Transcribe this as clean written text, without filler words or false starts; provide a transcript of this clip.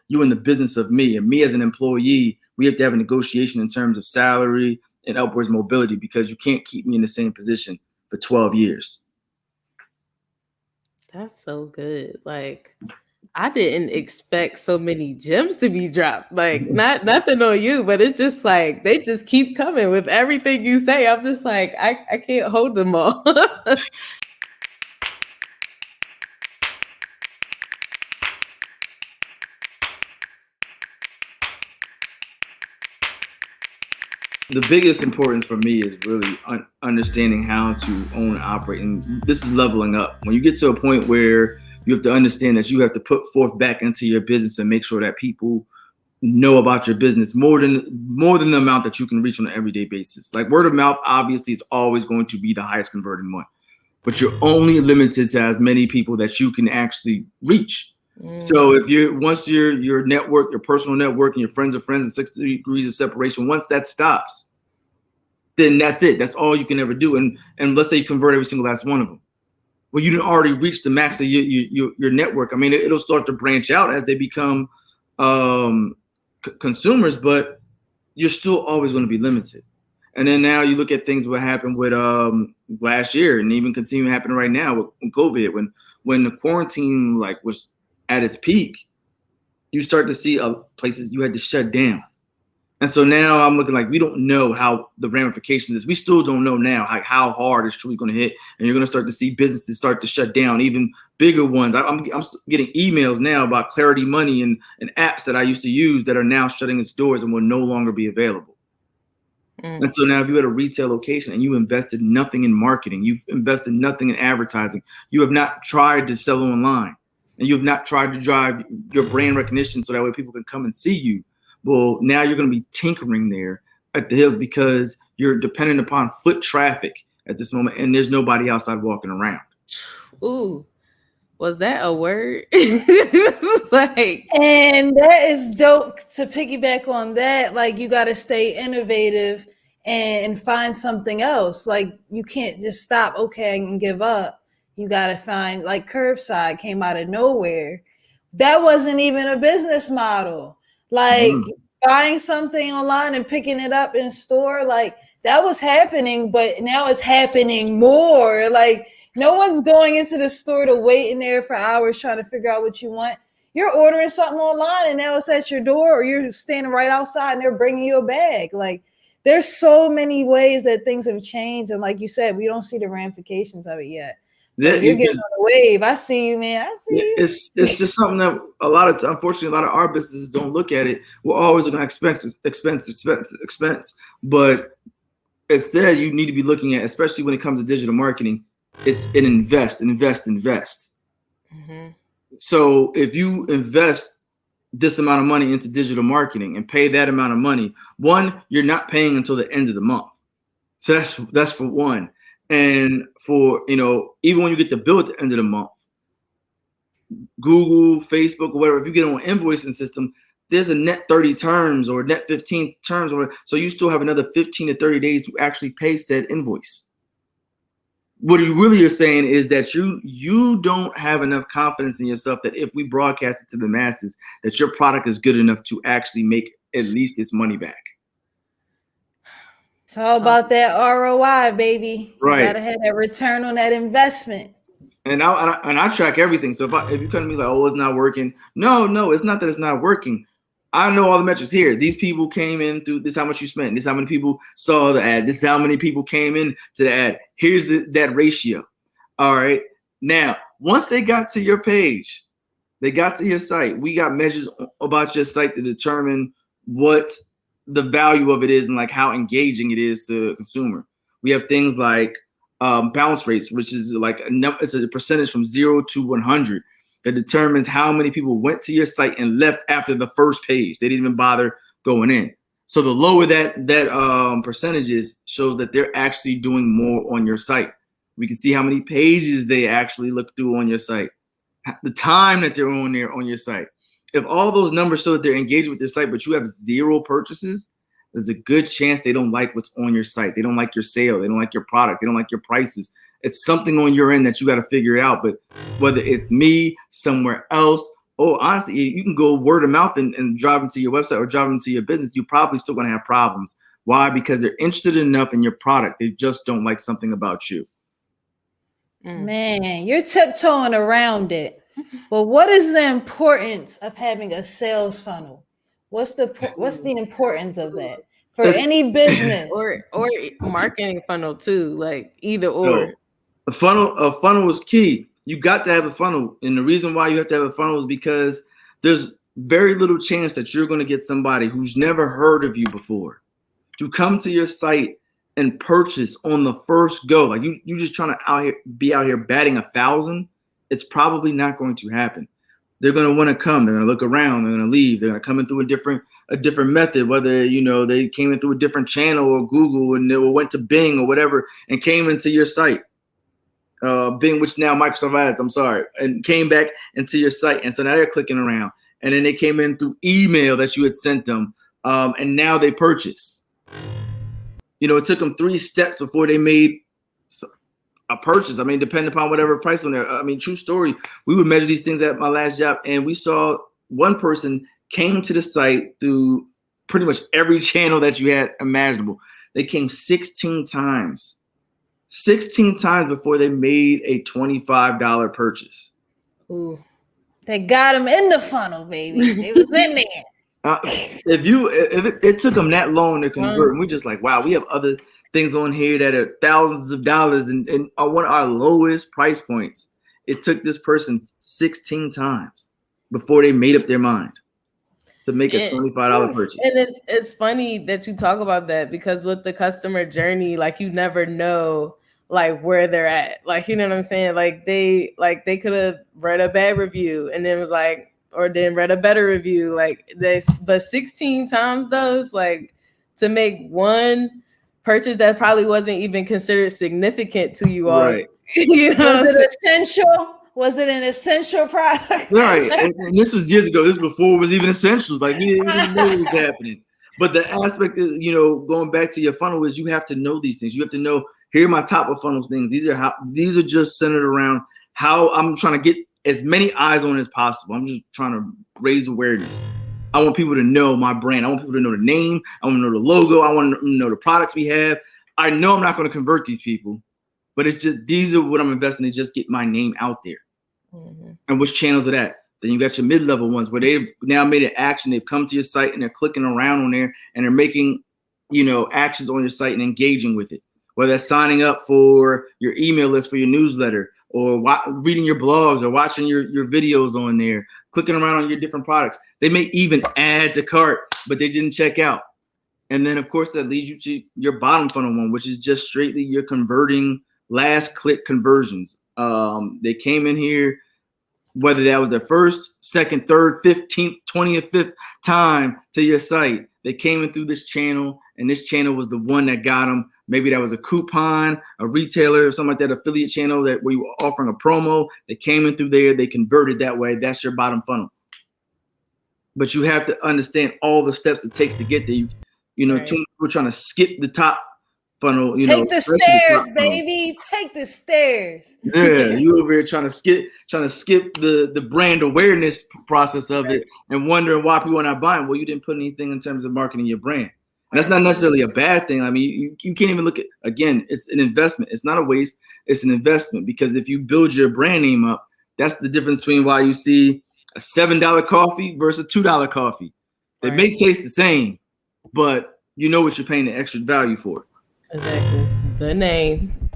you in the business of me, and me as an employee, we have to have a negotiation in terms of salary and upwards mobility, because you can't keep me in the same position for 12 years. That's so good. Like, I didn't expect so many gems to be dropped. Like, not nothing on you, but it's just like they just keep coming with everything you say. I'm just like, I can't hold them all. The biggest importance for me is really understanding how to own and operate. And this is leveling up. When you get to a point where you have to understand that you have to put forth back into your business and make sure that people know about your business more than the amount that you can reach on an everyday basis. Like word of mouth, obviously, is always going to be the highest converting one, but you're only limited to as many people that you can actually reach. So if you're once your network, your personal network, and your friends of friends and 60 degrees of separation, once that stops, then that's it. That's all you can ever do. And let's say you convert every single last one of them. Well, you didn't already reach the max of your network. I mean, it'll start to branch out as they become consumers, but you're still always going to be limited. And then now you look at things what happened with last year, and even continue happening right now with COVID. When the quarantine like was at its peak, you start to see places you had to shut down. And so now I'm looking like we don't know how the ramifications is. We still don't know now how hard it's truly going to hit. And you're going to start to see businesses start to shut down, even bigger ones. I'm getting emails now about Clarity Money and apps that I used to use that are now shutting its doors and will no longer be available. And so now if you had a retail location and you invested nothing in marketing, you've invested nothing in advertising, you have not tried to sell online, and you have not tried to drive your brand recognition so that way people can come and see you. Well, now you're going to be tinkering there at the hills because you're dependent upon foot traffic at this moment, and there's nobody outside walking around. Ooh, was that a word? Like, And that is dope to piggyback on that. Like, you got to stay innovative and find something else. Like, you can't just stop, okay, and give up. You got to find, like, curbside came out of nowhere. That wasn't even a business model. Like, buying something online and picking it up in store, like, that was happening, but now it's happening more. Like, no one's going into the store to wait in there for hours trying to figure out what you want. You're ordering something online and now it's at your door, or you're standing right outside and they're bringing you a bag. Like, there's so many ways that things have changed. And like you said, we don't see the ramifications of it yet. You're getting on the wave. I see you, man. I see you. It's just something that unfortunately, a lot of our businesses don't look at it. We're always looking at expense. But instead, you need to be looking at, especially when it comes to digital marketing, it's an invest. Mm-hmm. So if you invest this amount of money into digital marketing and pay that amount of money, one, you're not paying until the end of the month. So that's for one. And for, even when you get the bill at the end of the month, Google, Facebook, or whatever, if you get on an invoicing system, there's a net 30 terms or net 15 terms. So you still have another 15 to 30 days to actually pay said invoice. What you really are saying is that you don't have enough confidence in yourself that if we broadcast it to the masses, that your product is good enough to actually make at least its money back. It's all about that ROI, baby. Right. You gotta have that return on that investment. And I track everything. So if you come to me like, oh, it's not working. No, it's not that it's not working. I know all the metrics here. These people came in through this, how much you spent. This is how many people saw the ad. This is how many people came in to the ad. Here's that ratio. All right. Now, once they got to your page, they got to your site, we got measures about your site to determine what the value of it is and like how engaging it is to a consumer. We have things like bounce rates, which is like it's a percentage from 0 to 100 that determines how many people went to your site and left after the first page. They didn't even bother going in. So the lower that percentage is, shows that they're actually doing more on your site. We can see how many pages they actually look through on your site, the time that they're on there on your site. If all those numbers show that they're engaged with their site, but you have 0 purchases, there's a good chance they don't like what's on your site. They don't like your sale. They don't like your product. They don't like your prices. It's something on your end that you got to figure out. But whether it's me, somewhere else, oh, honestly, you can go word of mouth and drive them to your website or drive them to your business. You're probably still going to have problems. Why? Because they're interested enough in your product. They just don't like something about you. Man, you're tiptoeing around it. But what is the importance of having a sales funnel? What's the importance of that for any business or marketing funnel too? Like either or. So, a funnel is key. You got to have a funnel, and the reason why you have to have a funnel is because there's very little chance that you're going to get somebody who's never heard of you before to come to your site and purchase on the first go. Like you just trying to be out here batting 1,000. It's probably not going to happen. They're going to want to come. They're going to look around. They're going to leave. They're going to come in through a different method, whether they came in through a different channel or Google and they went to Bing or whatever and came into your site. Bing, which now Microsoft Ads, I'm sorry, and came back into your site. And so now they're clicking around. And then they came in through email that you had sent them. And now they purchase. It took them 3 steps before they made a purchase. I mean, depending upon whatever price on there. I mean, true story. We would measure these things at my last job, and we saw one person came to the site through pretty much every channel that you had imaginable. They came 16 times. 16 times before they made a $25 purchase. Ooh. They got them in the funnel, baby. They was in there. If it took them that long to convert, and we're just like, wow, we have other things on here that are thousands of dollars and are one of our lowest price points. It took this person 16 times before they made up their mind to make a $25 purchase. And it's funny that you talk about that, because with the customer journey, like you never know like where they're at. Like, you know what I'm saying? Like they could have read a bad review and then was like, or then read a better review. Like this, but 16 times those, like to make one purchase that probably wasn't even considered significant to you all. Right. You know, was it essential? Was it an essential product? Right. And this was years ago. This was before it was even essential. Like you didn't even know what was happening. But the aspect is, going back to your funnel is you have to know these things. You have to know, here are my top of funnel things. These are just centered around how I'm trying to get as many eyes on it as possible. I'm just trying to raise awareness. I want people to know my brand. I want people to know the name. I want to know the logo. I want to know the products we have. I know I'm not going to convert these people, but it's just, these are what I'm investing in, just get my name out there. Mm-hmm. And which channels are that? Then you got your mid-level ones where they've now made an action. They've come to your site and they're clicking around on there and they're making, actions on your site and engaging with it. Whether that's signing up for your email list for your newsletter, or reading your blogs, or watching your videos on there, clicking around on your different products. They may even add to cart, but they didn't check out. And then, of course, that leads you to your bottom funnel one, which is just straightly your converting last click conversions. They came in here, whether that was their first, second, third, 15th, 20th, 5th time to your site. They came in through this channel, and this channel was the one that got them. Maybe that was a coupon, a retailer, or something like that, affiliate channel that we were offering a promo. They came in through there. They converted that way. That's your bottom funnel. But you have to understand all the steps it takes to get there. Right. We're trying to skip the top funnel. Take the stairs, baby. Take the stairs. Yeah, you over here trying to skip the brand awareness process of it and wondering why people are not buying. Well, you didn't put anything in terms of marketing your brand. And that's not necessarily a bad thing. I mean, you can't even look at, again, it's an investment. It's not a waste. It's an investment, because if you build your brand name up, that's the difference between why you see a $7 coffee versus a $2 coffee. They may taste the same, but you know what you're paying the extra value for. Exactly. The name.